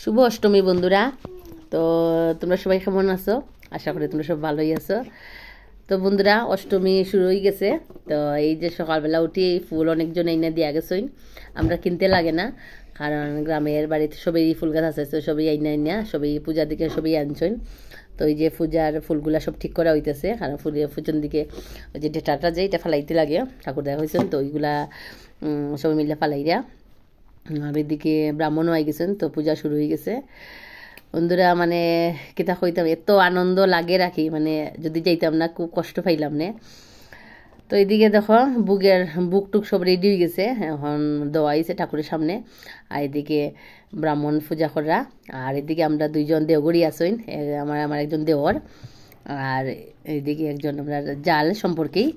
শুভ অষ্টমী বন্ধুরা। তো তোমরা সবাই কেমন আছো? আশা করি তোমরা সব ভালোই আছো। তো বন্ধুরা, অষ্টমী শুরু হয়ে গেছে। তো এই যে সকালবেলা উঠি এই ফুল অনেকজন এনে দিয়া গেছই, আমরা কিনতে লাগে না, কারণ গ্রামের বাড়িতে সবাই ফুল গাছ আছে, তো সবাই আইনা সবাই পূজার দিকে সবাই আনছেন। তো এই যে পূজার ফুলগুলা সব ঠিক করা হইতেছে, কারণ ফুলের দিকে ওই যে ডেটাটা যে এটা ফালাইতে লাগে, ঠাকুর দেখা হয়েছেন, তো ওইগুলা সবাই মিলে ফালাইরা। আর এদিকে ব্রাহ্মণও আই গেছেন, তো পূজা শুরু হয়ে গেছে বন্ধুরা। মানে কিতা কইতাম, এত আনন্দ লাগে রাখি, মানে যদি যাইতাম না খুব কষ্ট পাইলাম না। তো এইদিকে দেখো বুক টুক সব রেডি হয়ে গেছে, এখন দেওয়া হয়েছে ঠাকুরের সামনে। আর এদিকে ব্রাহ্মণ পূজা করা, আর এদিকে আমরা দুইজন দেওগড়ি আসইন, আমার একজন দেওর, আর এইদিকে একজন আমরা জাল সম্পর্কেই।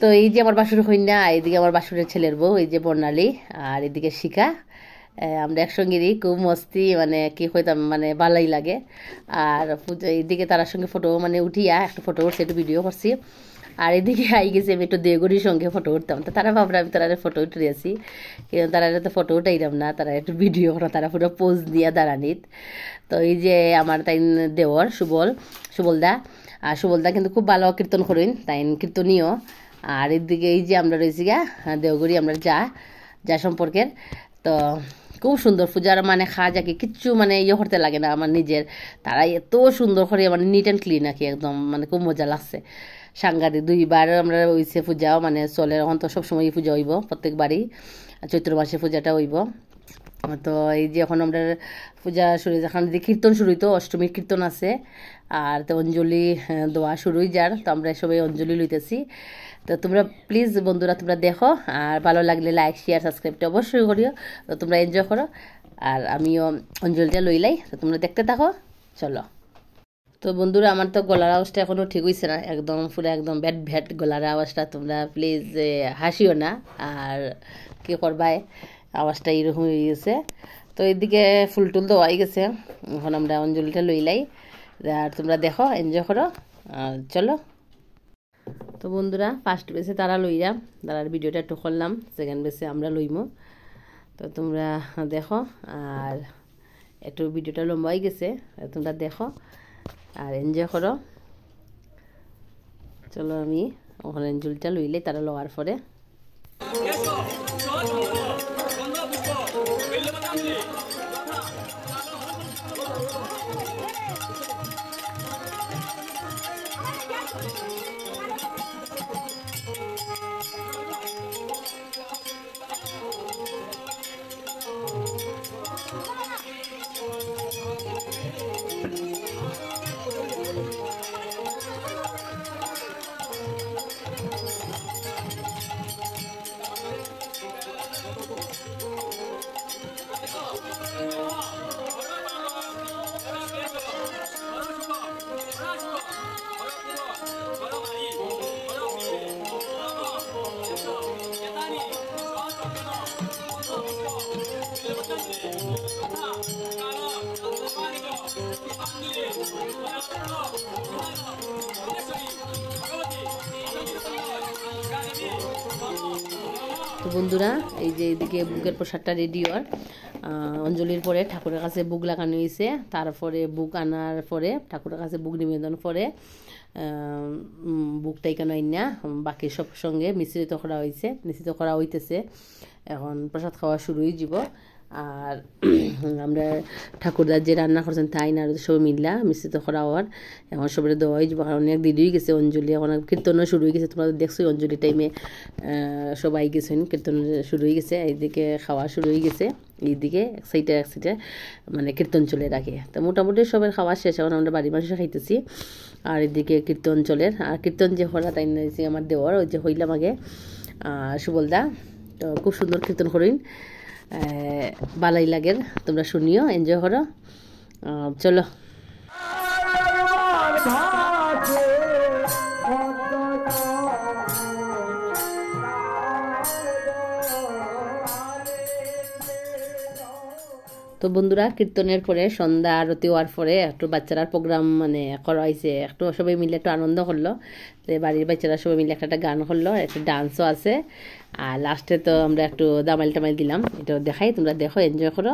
তো এই যে আমার বাসুর কন্যা, এইদিকে আমার বাসুরের ছেলের বউ, এই যে বর্ণালী, আর এদিকে শিখা। আমরা একসঙ্গেরই খুব মস্তি, মানে কি কইতাম, মানে ভালোই লাগে। আর এইদিকে তার সঙ্গে ফটো মানে উঠিয়া একটা ফটো উঠছে, একটু ভিডিও করছি। আর এদিকে আই গেছি আমি একটু দেগুড়ির সঙ্গে ফটো উঠতাম, তো তারা ভাবরা আমি তারা ফটো উঠে আছি, কিন্তু তারা তো ফটো উঠাইলাম না, তারা একটু ভিডিও করা, তারা পুরো পোজ দিয়া দাঁড়ানিত। তো এই যে আমার তাই দেওর সুবলদা, আর সুবলদা কিন্তু খুব ভালো কীর্তন করেন, তাই কীর্তনীয়। আর এদিকে এই যে আমরা রয়েছি গা দেওগড়ি, আমরা যা সম্পর্কের। তো খুব সুন্দর পূজার, মানে খাজাকে কিচ্ছু মানে ইয়ে করতে লাগে না আমার নিজের, তারা এত সুন্দর করে, মানে নিট অ্যান্ড ক্লিন আর কি, একদম মানে খুব মজা লাগছে। সাংঘাতিক, দুইবার আমরা হইছে পূজাও, মানে চলে এখন তো সবসময় পূজা হইব, প্রত্যেকবারই চৈত্র মাসে পূজাটা হইব। তো এই যে এখন আমরা পূজা শুরু, এখন যে কীর্তন শুরু হইতো, অষ্টমীর কীর্তন আছে, আর তো অঞ্জলি দেওয়া শুরুই যার, তো আমরা সবাই অঞ্জলি লইতেছি। তো তোমরা প্লিজ বন্ধুরা তোমরা দেখো, আর ভালো লাগলে লাইক শেয়ার সাবস্ক্রাইবটা অবশ্যই করিও। তো তোমরা এনজয় করো, আর আমিও অঞ্জলিটা লইলাই, তো তোমরা দেখতে থাকো, চলো। তো বন্ধুরা, আমার তো গলার আওয়াজটা এখনও ঠিক হয়েছে না, একদম পুরো একদম ভ্যাট গলার আওয়াজটা, তোমরা প্লিজ হাসিও না, আর কি করবাই, আওয়াজটা এরকম হয়ে গেছে। তো এইদিকে ফুল টুল দেওয়া হয়ে গেছে, এখন আমরা অঞ্জলিটা লইলাই, আর তোমরা দেখো এনজয় করো, চলো। তো বন্ধুরা, ফার্স্ট বেসে তারা লইরা, তারার ভিডিওটা একটু করলাম, সেকেন্ড বেসে আমরা লইমো। তো তোমরা দেখো, আর একটু ভিডিওটা লম্বা হয়ে গেছে, তোমরা দেখো আর এনজয় করো, চলো। আমি ওখানে অঞ্জলিটা লইলে তারা লওয়ার পরে তো বন্ধুরা, এই যে এদিকে বুকের প্রসাদটা রেডি হওয়ার, অঞ্জলির পরে ঠাকুরের কাছে বুক লাগানো হয়েছে, তারপরে বুক আনার পরে ঠাকুরের কাছে বুক নিবেদন করে বুকটা এখানে আইনা বাকি সব সঙ্গে মিশ্রিত করা হইতেছে। এখন প্রসাদ খাওয়া শুরু হয়ে যাব, আর আমরা ঠাকুরদার যে রান্না করছেন তাই না, আর সবাই মিললা মিশ্রিত করা হওয়ার, এখন সবাই দেওয়া হয়ে যাবো, কারণ অনেক দেরি হয়ে গেছে। অঞ্জলি এখন কীর্তনও শুরু হয়ে গেছে, তোমরা দেখছো অঞ্জলি টাইমে সবাই গেছেন, কীর্তন শুরু হয়ে গেছে, এইদিকে খাওয়া শুরু হয়ে গেছে, এইদিকে এক সাইডে মানে কীর্তন চলে রাখে। তো মোটামুটি সবার খাওয়া শেষ, এখন আমরা বাড়ির মানুষে খাইতেছি, আর এদিকে কীর্তন চলের। আর কীর্তন যে হরা তাই আমার দেওয়ার, ওই যে হইলাম আগে সুবলদা, তো খুব সুন্দর কীর্তন করেন, ভালোই লাগে, তোমরা শুনিও এনজয় করো, চলো। তো বন্ধুরা, কীর্তনের পরে সন্ধ্যা আরতি হওয়ার পরে একটু বাচ্চারা প্রোগ্রাম মানে করা হয়েছে, একটু সবাই মিলে একটু আনন্দ করলো, বাড়ির বাচ্চারা সবাই মিলে একটা গান করলো, একটা ডান্সও আছে, আর লাস্টে তো আমরা একটু দামাইল টামাইল দিলাম, এটা দেখাই, তোমরা দেখো এনজয় করো।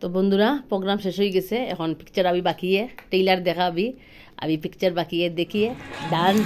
তো বন্ধুরা প্রোগ্রাম শেষ হয়ে গেছে, এখন পিকচার আবি বাকিয়ে টেইলার দেখাবি, আবি পিকচার বাকিয়ে দেখিয়ে ডান্স